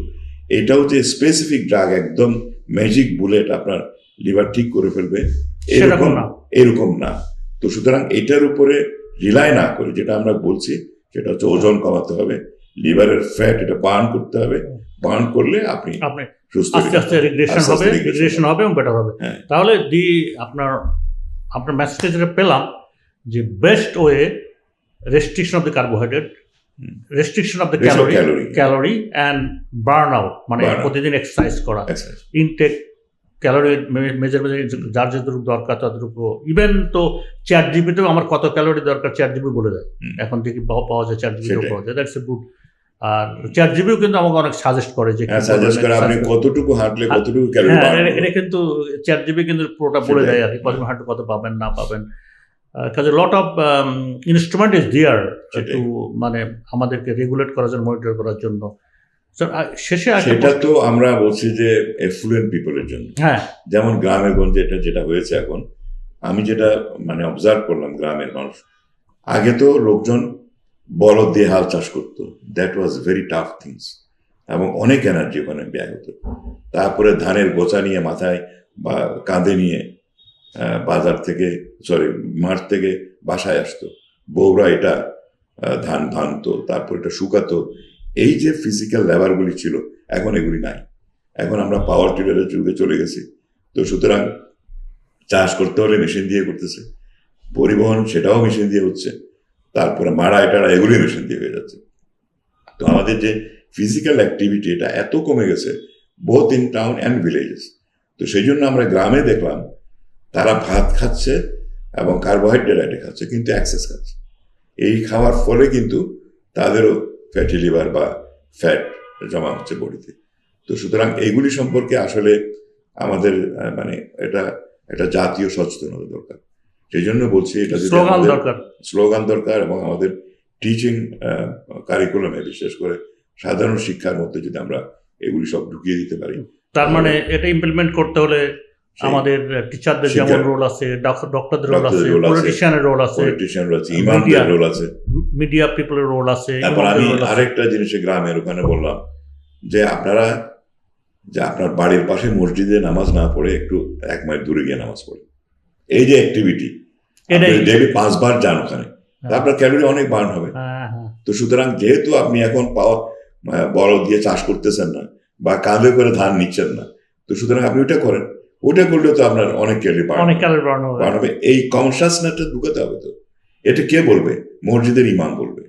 এটাও যে স্পেসিফিক ড্রাগ একদম ম্যাজিক বুলেট আপনার লিভার ঠিক করে ফেলবে এরকম না। তো সুতরাং এটার উপরে রিলাই না করে যেটা আমরা বলছি সেটা হচ্ছে ওজন কমাতে হবে, লিভারের ফ্যাট এটা বার্ন করতে হবে, বার্ন করলে আপনি সুস্থ আস্তে আস্তে রিগ্রেশন হবে এবং বেটার হবে। তাহলে আপনার মেসেজটা যেটা পেলাম, যে best way restriction of the carbohydrate, restriction of the calorie and burn out, মানে প্রতিদিন এক্সারসাইজ করা, ইনটেক ক্যালোরি মেজারমেন্ট যার যতটুকু দরকার ততটুকু। ইভেন তো ChatGPT-তেও আমার কত ক্যালোরি দরকার ChatGPT বলে দেয়, এখন থেকে পাওয়া যায়, ChatGPT-তেও পাওয়া যায়, দ্যাটস এ গুড। আর ChatGPT-ও কিন্তু আমাকে অনেক সাজেস্ট করে যে আপনি কতটুকু হাঁটলে কতটুকু ক্যালোরি বার্ন হবে। এটা কিন্তু ChatGPT কিন্তু পুরোটা বলে দেয় আর কি, কত হাঁটলে কত পাবেন না পাবেন। কাজে lot of instrument is there to, মানে আমাদেরকে রেগুলেট করার জন্য, মনিটর করার জন্য। শেষে সেটা তো আমরা বলছি যে এফ্লুয়েন্ট পিপলের জন্য। যেমন গ্রামের গঞ্জে যেটা হয়েছে এখন, আমি যেটা মানে অবজার্ভ করলাম, গ্রামের মানুষ আগে তো লোকজন বলদ দিয়ে হাল চাষ করতো, that was very tough things, এবং অনেক এনার্জি ওখানে ব্যয় হতো। তারপরে ধানের গোছা নিয়ে মাথায় বা কাঁধে নিয়ে মাঠ থেকে বাসায় আসতো, বউরা এটা ধান ভাঙতো, তারপর এটা শুকাতো। এই যে ফিজিক্যাল লেবারগুলি ছিল, এখন এগুলি নাই। এখন আমরা পাওয়ার টিলারের যুগে চলে গেছি। তো সুতরাং চাষ করতে হলে মেশিন দিয়ে করতেছে, পরিবহন সেটাও মেশিন দিয়ে হচ্ছে, তারপরে মাড়া টাড়া এগুলি মেশিন দিয়ে হয়ে যাচ্ছে। তো আমাদের যে ফিজিক্যাল অ্যাক্টিভিটি এটা এত কমে গেছে, both in town and villages. তো সেই জন্য আমরা গ্রামে দেখলাম তারা ভাত খাচ্ছে এবং কার্বোহাইড্রেট খাচ্ছে, কিন্তু এক্সেস খাচ্ছে। এই খাওয়ার ফলে কিন্তু তাদেরও ফ্যাটি লিভার বা ফ্যাট জমা হচ্ছে বডিতে। তো সুতরাং এইগুলি সম্পর্কে আসলে আমাদের মানে এটা একটা জাতীয় সচেতনতা দরকার। সেই জন্য বলছি এটা যদি স্লোগান আমাদের দরকার। স্লোগান দরকার, এবং আমাদের টিচিং কারিকুলামে বিশেষ করে সাধারণ শিক্ষার মধ্যে যদি আমরা এগুলি সব ঢুকিয়ে দিতে পারি, তার মানে এটা ইমপ্লিমেন্ট করতে হলে সেই আমাদের টিচারদের যেমন শিক্ষা- রোল আছে, ডক্টরদের রোল ডক্টরদের আছে, রোল আছে, পলিটিশিয়ানের রোল আছে, পলিটিশিয়ান আছে, ইমামদের রোল আছে। মিডিয়া পিপলের রোল আছে, তারপর ইমামদের আমি রোল আছে। আরেকটা জিনিসে গ্রামের ওখানে বললাম যে আপনারা যে আপনার বাড়ির পাশে মসজিদে নামাজ না পড়ে একটু 1 মাইল দূরে গিয়ে নামাজ পড়ে, এই যে অ্যাক্টিভিটি, এটাই ডেইলি 5 বার যান ওখানে, তা আপনার ক্যালোরি অনেক বার্ন হবে। হ্যাঁ, হ্যাঁ। তো সুতরাং যেহেতু আপনি এখন বড় দিয়ে চাষ করতেছেন না বা কাঁধে করে ধান নিচ্ছেন না, তো সুতরাং আপনি ওটা করেন, ওটা করলে তো আপনার অনেক ক্যালোরি অনেক ক্যালোরি বার্ন হবে। বার্ন হবে। এই কনসাসনেসটা ঢুকাতে হবে। তো এটা কে বলবে? মসজিদের ইমাম বলবে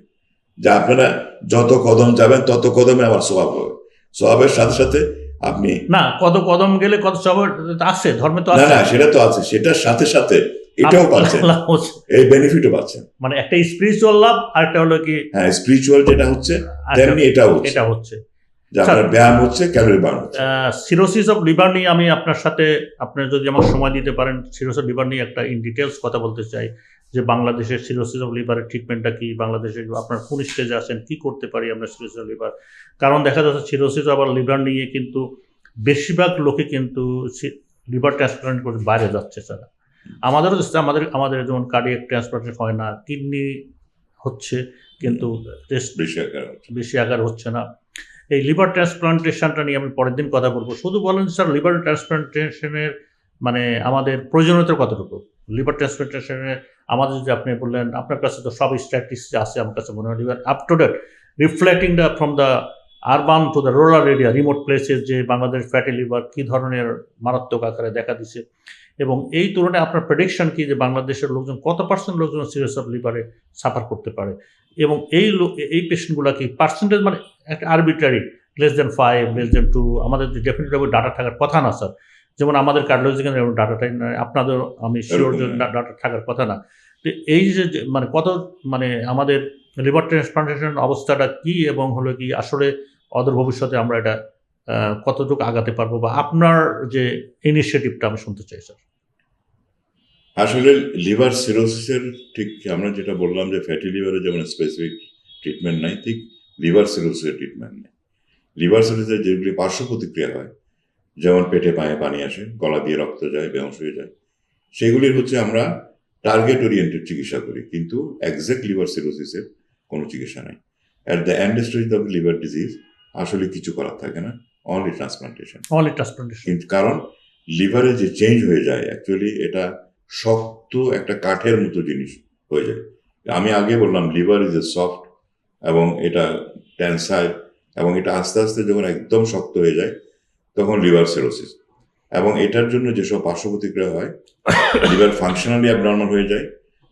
যে আপনারা যত কদম যাবেন তত কদমে আমার সওয়াব হবে। সওয়াবের সাথে সাথে আপনি না, কত কদম গেলে কত সব আছে, ধর্মে তো না আছে। না সেটা তো আছে, সেটার সাথে সাথে এটাও পাচ্ছেন, লাভ হচ্ছে। এই বেনিফিটও পাচ্ছেন। মানে একটা স্পিরিচুয়াল লাভ, আর একটা হলো কি হ্যাঁ, স্পিরিচুয়াল যেটা হচ্ছে তেমনি এটাও হচ্ছে, এটা হচ্ছে। যে আপনার ব্যায়াম হচ্ছে, ক্যালোরি বার্ন হচ্ছে। সিরোসিস অফ লিভার নিয়ে আমি আপনার সাথে, আপনি যদি আমাকে সময় দিতে পারেন, সিরোসিস অফ লিভার নিয়ে একটা ইন ডিটেলস কথা বলতে চাই, যে বাংলাদেশের সিরোসিস অফ লিভারের ট্রিটমেন্টটা কি, বাংলাদেশে আপনার কোন স্টেজে আছেন, কি করতে পারি আমরা সিরোসিস অফ লিভার। কারণ দেখা যাচ্ছে সিরোসিস অফ লিভার নিয়ে কিন্তু বেশিরভাগ লোকে কিন্তু লিভার ট্রান্সপ্লান্ট করে বাইরে যাচ্ছে স্যার। আমাদেরও আমাদের যেমন কার্ডিয়াক ট্রান্সপ্লান্টেশন হয় না, কিডনি হচ্ছে কিন্তু বেশি আকার হচ্ছে না। এই লিভার ট্রান্সপ্লান্টেশনটা নিয়ে আমি পরের দিন কথা বলবো। শুধু বলেন স্যার, লিভার ট্রান্সপ্লান্টেশনের মানে আমাদের প্রয়োজনীয়তা কতটুকু? লিভার ট্রান্সপ্লান্টেশনের আমাদের, যে আপনি বললেন আপনার কাছে তো সব স্ট্যাটিস্টিক্স আছে, আমার কাছে মনে হয় liver up to date reflecting the from the urban to the rural area, remote places, যে বাংলাদেশ ফ্যাটি লিভার কী ধরনের মারাত্মক আকারে দেখা দিছে, এবং এই তুলনায় আপনার প্রেডিকশন কি যে বাংলাদেশের লোকজন কত পার্সেন্ট লোকজন সিরিয়াস অফ লিভারে সাফার করতে পারে, এবং এই পেশেন্টগুলো কি পার্সেন্টেজ, মানে একটা arbitrary less than 5, less than 2, আমাদের ডেফিনেটলি ডাটা থাকার কথা না স্যার। যেমন আমাদের কার্ডিওলজিক্যাল ডাটাটাই নয়, আপনাদের আমি শিওর যে ডাটা থাকার কথা না। তো এই যে মানে কত, মানে আমাদের লিভার ট্রান্সপ্লান্টেশন অবস্থাটা কি, এবং হলো কি আসলে অদূর ভবিষ্যতে আমরা এটা কতটুকু আগাতে পারবো, বা আপনার যে ইনিশিয়েটিভটা আমি শুনতে চাই স্যার। আসলে লিভার সিরোসিসের ঠিক আমরা যেটা বললাম যে ফ্যাটি লিভারে যেমন স্পেসিফিক ট্রিটমেন্ট নাই, ঠিক লিভার সিরোসিসের ট্রিটমেন্ট নেই। লিভার সিরোসিসের যেগুলি পার্শ্ব প্রতিক্রিয়া হয়, যেমন পেটে পায়ে পানি আসে, গলা দিয়ে রক্ত যায়, বেহুঁশ হয়ে যায়, সেগুলির হচ্ছে আমরা টার্গেট ওরিয়েন্টেড চিকিৎসা করি, কিন্তু এক্সাক্ট লিভার সিরোসিসের কোনো চিকিৎসা নাই। At the end stage of liver disease আসলে কিছু করার থাকে না, অনলি ট্রান্সপ্লান্টেশন। কিন্তু কারণ লিভারে যে চেঞ্জ হয়ে যায়, অ্যাকচুয়ালি এটা শক্ত একটা কাঠের মতো জিনিস হয়ে যায়। আমি আগে বললাম লিভার ইজ এ সফট, এবং এটা টেনসাইল, এবং এটা আস্তে আস্তে যখন একদম শক্ত হয়ে যায় তখন লিভার সিরোসিস। এবং এটার জন্য যেসব পার্শ্ব প্রতিক্রিয়া হয়, লিভার ফাংশনালি অ্যাবনর্মাল হয়ে যায়,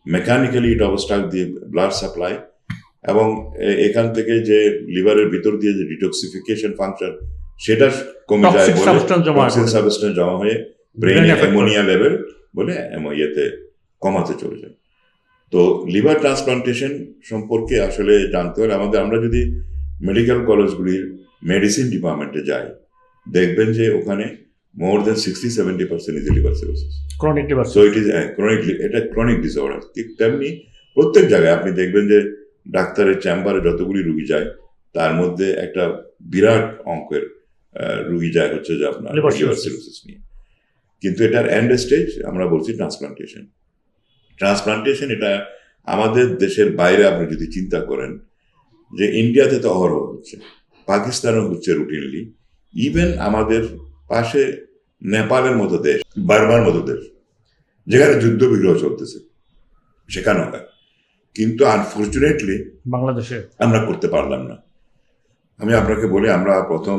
মেকানিক্যালি ইট অবস্ট্রাক্ট দি ব্লাড সাপ্লাই, এবং এখান থেকে যে লিভারের ভিতর দিয়ে যে ডিটক্সিফিকেশন ফাংশন সেটা কমে যায়, বলে টক্সিক সাবস্টেন্স জমা হয়ে ব্রেনে অ্যামোনিয়া লেভেল বলে ইয়েতে কমাতে চলে যায়। তো লিভার ট্রান্সপ্লান্টেশন সম্পর্কে আসলে জানতে হলে আমরা যদি মেডিকেল কলেজগুলির মেডিসিন ডিপার্টমেন্টে যাই, দেখবেন যে ওখানে মোর দেন 60-70% is liver cirrhosis, chronic liver. So it is chronic, এটা ক্রনিক ডিসঅর্ডার। ঠিক তেমনি প্রত্যেক জায়গায় আপনি দেখবেন যে ডাক্তারের চেম্বারে যতগুলি রুগী যায় তার মধ্যে একটা বিরাট অঙ্কের রুগী যায় হচ্ছে যে আপনার লিভার সিরোসিস নিয়ে। কিন্তু এটার এন্ড স্টেজ আমরা বলছি ট্রান্সপ্লান্টেশন। এটা আমাদের দেশের বাইরে আপনি যদি চিন্তা করেন, যে ইন্ডিয়াতে তো অহরহ হচ্ছে, পাকিস্তানও হচ্ছে রুটিনলি, ইভেন আমাদের পাশে নেপালের মতো দেশ, বার্মার মতো দেশ, যেখানে যুদ্ধ বিগ্রহ চলতেছে, সেখানেও হয়। কিন্তু আনফর্চুনেটলি বাংলাদেশে আমরা করতে পারলাম না। আমি আপনাকে বলি, আমরা প্রথম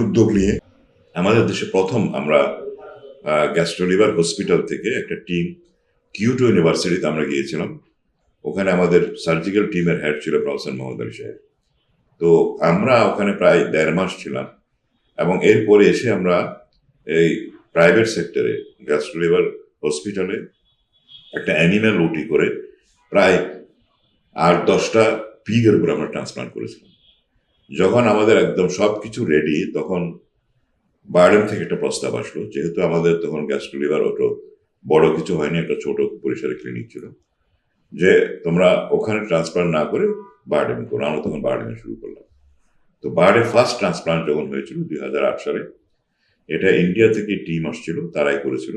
উদ্যোগ নিয়ে আমাদের দেশে আমরা গ্যাস্ট্রোলিভার হসপিটাল থেকে একটা টিম কিউটো ইউনিভার্সিটিতে আমরা গিয়েছিলাম। ওখানে আমাদের সার্জিক্যাল টিমের হেড ছিল প্রফেসর মোহাম্মদ আলী সাহেব। তো আমরা ওখানে প্রায় 1.5 মাস ছিলাম, এবং এরপরে এসে আমরা এই প্রাইভেট সেক্টরে গ্যাস্ট্রোলিভার হসপিটালে একটা অ্যানিম্যাল ওটি করে প্রায় 8-10টা পিগের উপর আমরা ট্রান্সপ্লান্ট করেছিলাম। যখন আমাদের একদম সবকিছু রেডি, তখন বার্ডেন থেকে একটা প্রস্তাব আসলো, যেহেতু আমাদের তখন গ্যাস্ট্রো-লিভার অত বড় কিছু হয়নি, একটা ছোট পরিসরের ক্লিনিক ছিল, যে তোমরা ওখানে ট্রান্সপ্লান্ট না করে বার্ডেন করো। আমরা তখন বার্ডেনে শুরু করলাম। তো বার্ডে ফার্স্ট ট্রান্সপ্লান্ট যখন হয়েছিল 2008 সালে, এটা ইন্ডিয়া থেকে টিম আসছিল, তারাই করেছিল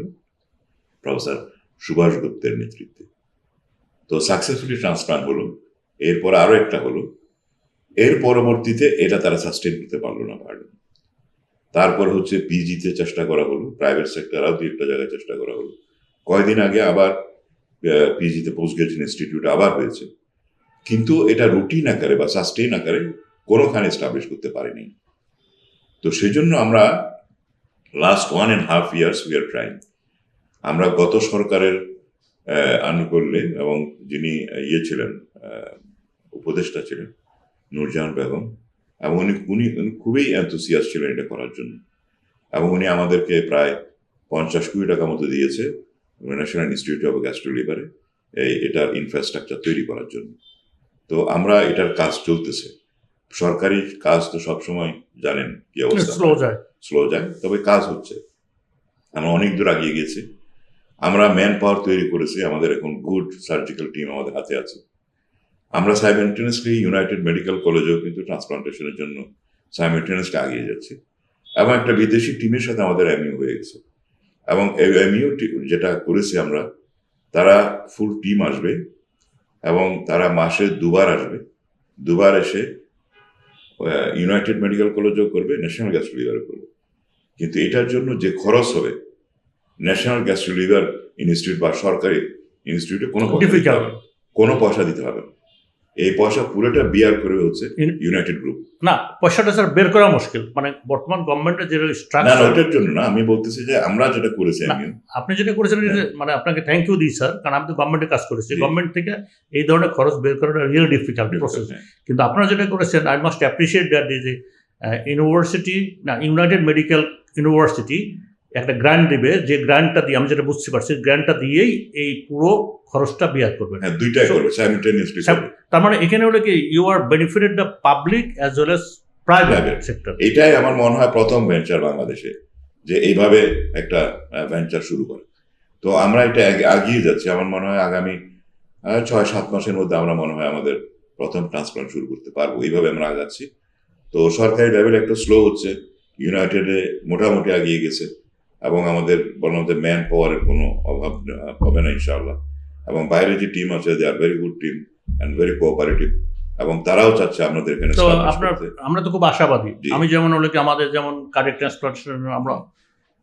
প্রফেসর সুভাষ গুপ্তের নেতৃত্বে। তো সাকসেসফুলি ট্রান্সপ্লান্ট হলো, এরপর আরো একটা হলো, এর পরবর্তীতে এটা তারা সাস্টেন করতে পারলো না বার্ডেন। তারপর হচ্ছে পিজিতে চেষ্টা করা হলো, প্রাইভেট সেক্টর আরও 2-1টা জায়গায় চেষ্টা করা হলো। কয়েকদিন আগে আবার পিজিতে পোস্ট গ্রাজুয়েশন ইনস্টিটিউট আবার হয়েছে, কিন্তু এটা রুটিন আকারে বা সাস্টেইন আকারে কোনোখানে এস্টাবলিশ করতে পারেনি। তো সেই জন্য আমরা last 1.5 years we are trying. আমরা গত সরকারের আনুকূল্যে, এবং যিনি ছিলেন উপদেষ্টা ছিলেন নূরজাহান বেগম, এবং উনি খুবই এনথুসিয়াস্ট ছিলেন এটা করার জন্য, এবং উনি আমাদেরকে প্রায় 50 কোটি টাকা মতো দিয়েছে ন্যাশনাল ইনস্টিটিউট অফ গ্যাস্ট্রো-লিভারে এটার ইনফ্রাস্ট্রাকচার তৈরি করার জন্য। তো আমরা এটার কাজ চলতেছে। সরকারি কাজ তো সবসময় জানেন কি অবস্থা, স্লো যায়, তবে কাজ হচ্ছে। আমরা অনেক দূর এগিয়ে গেছি। আমরা ম্যান পাওয়ার তৈরি করেছি, আমাদের এখন গুড সার্জিক্যাল টিম আমাদের হাতে আছে। আমরা সাইমেলটেনিয়াসলি ইউনাইটেড মেডিকেল কলেজেও কিন্তু ট্রান্সপ্লান্টেশনের জন্য সাইমেলটেনিয়াসলি এগিয়ে যাচ্ছি, এবং একটা বিদেশি টিমের সাথে আমাদের এমইউ হয়ে গেছে। এবং এই এমইউ যেটা করেছি আমরা, তারা ফুল টিম আসবে, এবং তারা মাসে 2বার আসবে। 2বার এসে ইউনাইটেড মেডিকেল কলেজও করবে, ন্যাশনাল গ্যাস্ট্রো-লিভারও করবে। কিন্তু এটার জন্য যে খরচ হবে, ন্যাশনাল গ্যাস্ট্রো-লিভার ইনস্টিটিউট বা সরকারি ইনস্টিটিউটে কোনো পয়সা দিতে হবে না। এই পয়সা পুরোটা বিয়ার করে হচ্ছে ইউনাইটেড গ্রুপ। না, পয়সাটা স্যার বের করা মুশকিল, মানে বর্তমান গভর্নমেন্টের যে স্ট্রাকচার। না, ওটার জন্য না, আমি বলতেছি যে আমরা যেটা করেছি, আপনি যেটা করেছেন, মানে আপনাকে থ্যাংক ইউ দিই স্যার, কারণ আমি তো গভর্নমেন্টের কাজ করেছি। গভর্নমেন্ট থেকে এই ধরনের খরচ বের করাটা রিয়েল ডিফিকাল্ট প্রসেস। কিন্তু আপনারা যেটা করেছেন, আই মাস্ট অ্যাপ্রিসিয়েট দ্যাট। যে ইউনিভার্সিটি না, ইউনাইটেড মেডিকেল ইউনিভার্সিটি একটা গ্র্যান্ট দিবে, যে গ্র্যান্টটা দিয়ে আমি যেটা বুঝতে পারছি, গ্র্যান্টটা দিয়েই এই পুরো খরচটা বিয়ার করবে। হ্যাঁ, দুইটাই করবে সাইমেলটেনিয়াসলি। তার মানে এখানে হলো কি, you are benefited the public as well as private sector. এটাই আমার মনে হয় প্রথম ভেঞ্চার বাংলাদেশে, যে এইভাবে একটা ভেঞ্চার শুরু করে। তো আমরা এটা এগিয়ে যাচ্ছি। আমার মনে হয় আগামী 6-7 মাসের মধ্যে আমরা মনে হয় আমাদের প্রথম ট্রান্সপ্লান্ট শুরু করতে পারবো। এইভাবে আমরা আগাচ্ছি। তো সরকারি লেভেলে একটু স্লো হচ্ছে, ইউনাইটেডে মোটামুটি এগিয়ে গেছে, এবং আমাদের বললাম যে ম্যান পাওয়ারের কোনো অভাব হবে না ইনশাআল্লাহ। এবং বাইরে যে টিম আছে, they are very good team and very cooperative, এবং তারাও চাচ্ছে আমাদের এখানে। তো আমরা তো খুব আশাবাদী। আমি যেমন হলো কি, আমাদের যেমন কার্ডিয়াক ট্রান্সপ্লান্টেশন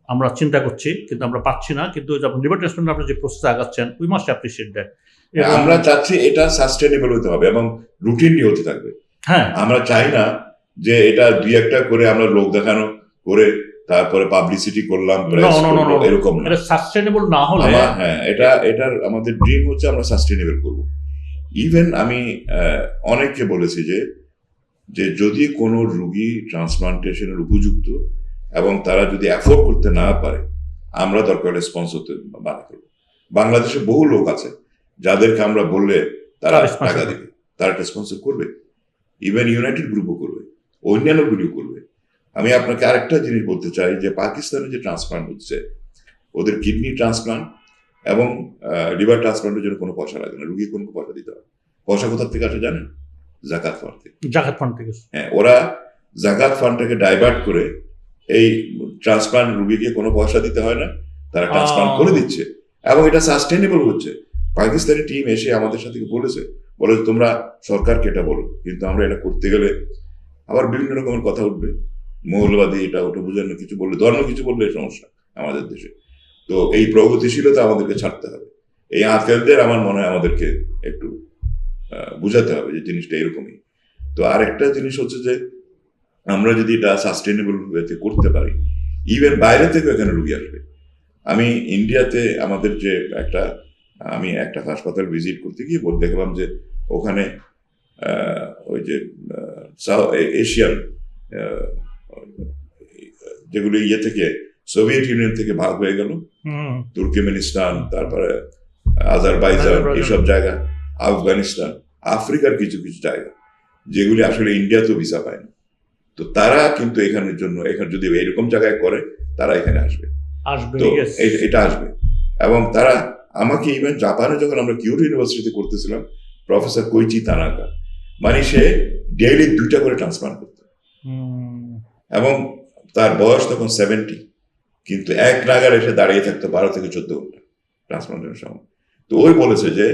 আমরা চিন্তা করছি, কিন্তু আমরা পাচ্ছি না। কিন্তু যখন লিভার ট্রান্সপ্লান্ট আপনি যে প্রসেস আগাচ্ছেন, উই মাস্ট অ্যাপ্রিসিয়েট দ্যাট। আমরা চাচ্ছি এটা সাস্টেনেবল হতে হবে এবং রুটিনলি হতে থাকবে। হ্যাঁ, আমরা চাই না যে এটা 2-1টা করে আমরা লোক দেখানো করে তারপরে পাবলিসিটি করলাম, এরকম না। এটা সাস্টেনেবল না হলে, হ্যাঁ, এটার আমাদের ড্রিম হচ্ছে আমরা সাস্টেনেবল করব। ইভেন আমি অনেককে বলেছি যে যদি কোনো রুগী ট্রান্সপ্লান্টেশনের উপযুক্ত এবং তারা যদি অ্যাফোর্ড করতে না পারে, আমরা দরকার হলে স্পন্সর বানা করবো। বাংলাদেশে বহু লোক আছে যাদেরকে আমরা বললে তারা টাকা দিবে, তারা একটা স্পন্সর করবে। ইভেন ইউনাইটেড গ্রুপও করবে, অন্যান্য গুলিও করবে। আমি আপনাকে আরেকটা জিনিস বলতে চাই, যে পাকিস্তানে যে ট্রান্সপ্লান্ট হচ্ছে, ওদের কিডনি ট্রান্সপ্লান্ট এবং লিভার ট্রান্সপ্লান্টের জন্য কোনো পয়সা লাগে না, রুগী কোনো পয়সা দিতে হয়। পয়সা কোথা থেকে আসে জানেন? জাকাত ফান্ড থেকে। হ্যাঁ, ওরা জাকাত ফান্ডটাকে ডাইভার্ট করে এই ট্রান্সপ্লান্ট রুগীকে কোনো পয়সা দিতে হয় না, তারা ট্রান্সপ্লান্ট করে দিচ্ছে, এবং এটা সাস্টেনেবল হচ্ছে। পাকিস্তানি টিম এসে আমাদের সাথে বলে তোমরা সরকারকে এটা বলো, কিন্তু আমরা এটা করতে গেলে আবার বিভিন্ন রকমের কথা উঠবে, মৌলবাদী এটা ওটা বোঝানো কিছু বললে, ধর্ম কিছু বললে সমস্যা আমাদের দেশে। তো এই প্রগতিশীলতা আমাদেরকে ছাড়তে হবে। এই আজকালদের আমার মনে হয় আমাদেরকে একটু বুঝাতে হবে যে জিনিসটা এরকমই। তো আরেকটা জিনিস হচ্ছে যে আমরা যদি এটা সাস্টেনেবল ওয়েতে করতে পারি, ইভেন বাইরে থেকে এখানে রুগী আসবে। আমি ইন্ডিয়াতে আমাদের যে আমি একটা হাসপাতাল ভিজিট করতে গিয়ে দেখলাম যে ওখানে ওই যে এশিয়ান যেগুলো থেকে সোভিয়েত ইউনিয়ন থেকে ভাগ হয়ে গেল, তুর্কমেনিস্তান, তারপরে আজারবাইজান, এইসব জায়গা, আফগানিস্তান, আফ্রিকার কিছু কিছু জায়গা যেগুলি আসলে ইন্ডিয়াতেও ভিসা পায় না, তো তারা কিন্তু এখানের জন্য এখানে যদি এরকম জায়গায় করে তারা এখানে আসবে, তো yes. এটা আসবে। এবং তারা আমাকে ইভেন জাপানে যখন আমরা কিয়োটো ইউনিভার্সিটিতে করতেছিলাম, প্রফেসর কোইচি তানাকা, মানে সে ডেইলি 2টা করে ট্রান্সপ্লান্ট করত, এবং তার বয়স তখন 70, কিন্তু এক নাগারে এসে দাঁড়িয়ে থাকতো 12 থেকে 14 ঘন্টা ট্রান্সপ্লান্টের সময়। তো ওই বলেছে যে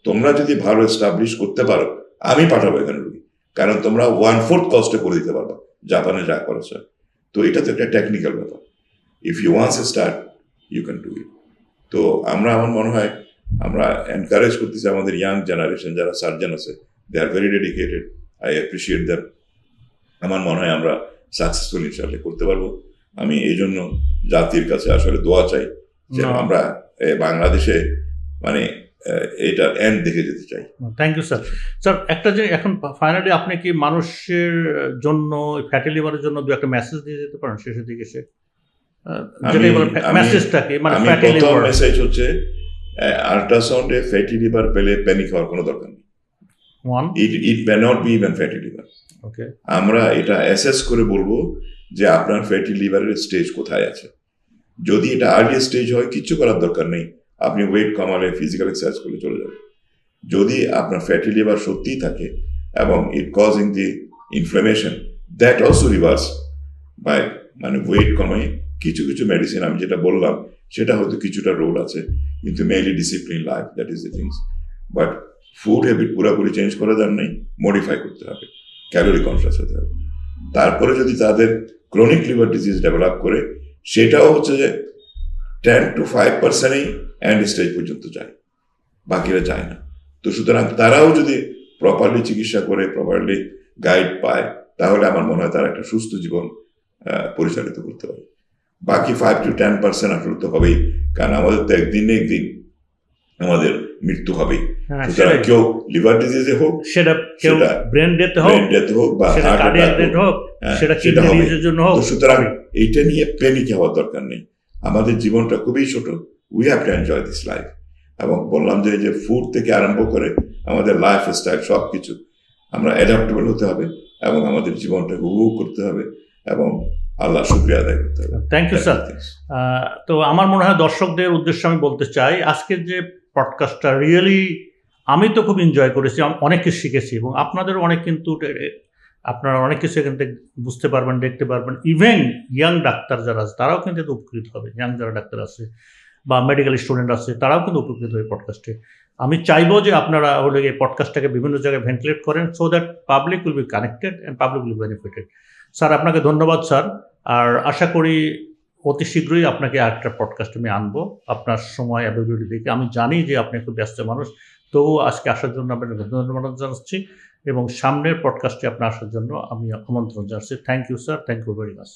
তোমরা যদি ভালো এস্টাবলিশ করতে পারো আমি পাঠাবো এখানে রুগী, কারণ তোমরা 1/4 কস্টে করে দিতে পারবা জাপানে যা করেছে। তো এটা তো একটা টেকনিক্যাল ব্যাপার, if you once start you can do it. তো আমার মনে হয় আমরা এনকারেজ করতেছি আমাদের ইয়াং জেনারেশন যারা সার্জন আছে, they are very dedicated, I appreciate them. আমার মনে হয় আমরা সাকসেসফুল ইনশাআল্লাহ করতে পারবো। আমি এই জন্য জাতির কাছে আসলে দোয়া চাই যে আমরা বাংলাদেশে মানে এটার এন্ড দেখে যেতে চাই। Thank you sir. স্যার একটা যে এখন ফাইনালি আপনি কি মানুষের জন্য ফ্যাটি লিভারের জন্য দু একটা মেসেজ দিয়ে যেতে পারেন শেষের দিকে এসে? মেসেজটা কি, মানে ফ্যাটি লিভার মেসেজ হচ্ছে আল্ট্রাসাউন্ডে ফ্যাটি লিভার পেলে প্যানিক হওয়ার কোনো দরকার নেই। It may not be even fatty liver. Okay, আমরা এটা অ্যাসেস করে বলবো যে আপনার ফ্যাটি লিভারের স্টেজ কোথায় আছে। যদি এটা আর্লি স্টেজ হয় কিচ্ছু করার দরকার নেই, আপনি ওয়েট কমালে ফিজিক্যাল এক্সারসাইজ করলে চলে যাবে। যদি আপনার ফ্যাটি লিভার সত্যিই থাকে এবং it causing the inflammation, that also reverse by মানে ওয়েট কমে কিছু কিছু মেডিসিন আমি যেটা বললাম সেটা হয়তো কিছুটা রোল আছে, কিন্তু mainly discipline life, that is the things. But food habit পুরোপুরি চেঞ্জ করা যার নেই, মডিফাই করতে হবে, ক্যালোরি কনসিয়াস হতে হবে। তারপরে যদি তাদের ক্রনিক লিভার ডিজিজ ডেভেলপ করে, সেটাও হচ্ছে যে 10 to 5%ই এন্ড স্টেজ পর্যন্ত যায়, বাকিরা যায় না। তো সুতরাং তারাও যদি প্রপারলি চিকিৎসা করে, প্রপারলি গাইড পায়, তাহলে আমার মনে হয় তারা একটা সুস্থ জীবন পরিচালিত করতে পারে। বাকি 5 to 10% আসলে তো হবেই, কারণ আমাদের তো একদিন না একদিন আমাদের মৃত্যু হবেই। সুতরাং কেউ লিভার ডিজিজে হোক, সেটা ব্রেন ডেথ হোক বা হার্ট অ্যাটাক হোক, সেটা কিডনি ডিজিজের জন্য হোক। সুতরাং এইটা নিয়ে প্যানিক হওয়ার দরকার নেই। আমাদের জীবনটা খুবই ছোট, we have to enjoy this life. এবং বললাম যে ফুড থেকে আরম্ভ করে আমাদের লাইফ স্টাইল সব কিছু আমরা অ্যাডাপ্টেবল হতে হবে এবং আমাদের জীবনটাকে উপভোগ করতে হবে এবং আল্লাহ শুকরিয়া আদায় করতে হবে। Thank you sir. তো আমার মনে হয় দর্শকদের উদ্দেশ্যে আমি বলতে চাই, আজকের যে পডকাস্টটা রিয়েলি আমি তো খুব এনজয় করেছি, অনেক কিছু শিখেছি, এবং আপনাদেরও অনেক কিন্তু আপনারা অনেক কিছু এখান থেকে বুঝতে পারবেন, দেখতে পারবেন। ইভেন ইয়াং ডাক্তার যারা আছে তারাও কিন্তু এতে উপকৃত হবে, ইয়াং যারা ডাক্তার আছে বা মেডিকেল স্টুডেন্ট আছে তারাও কিন্তু উপকৃত হবে পডকাস্টে। আমি চাইবো যে আপনারা হলে এই পডকাস্টটাকে বিভিন্ন জায়গায় ভেন্টিলেট করেন, so that public will be connected and public will be benefited. Sir আপনাকে ধন্যবাদ স্যার, আর আশা করি অতি শীঘ্রই আপনাকে আরেকটা পডকাস্ট আমি আনবো আপনার সময় অ্যাভেলেবিলিটি দেখে। আমি জানি যে আপনি খুব ব্যস্ত মানুষ, তবুও আজকে আসার জন্য আপনাকে ধন্যবাদ জানাচ্ছি এবং সামনের পডকাস্টে আপনার আসার জন্য আমি আমন্ত্রণ জানাচ্ছি। Thank you sir, thank you very much.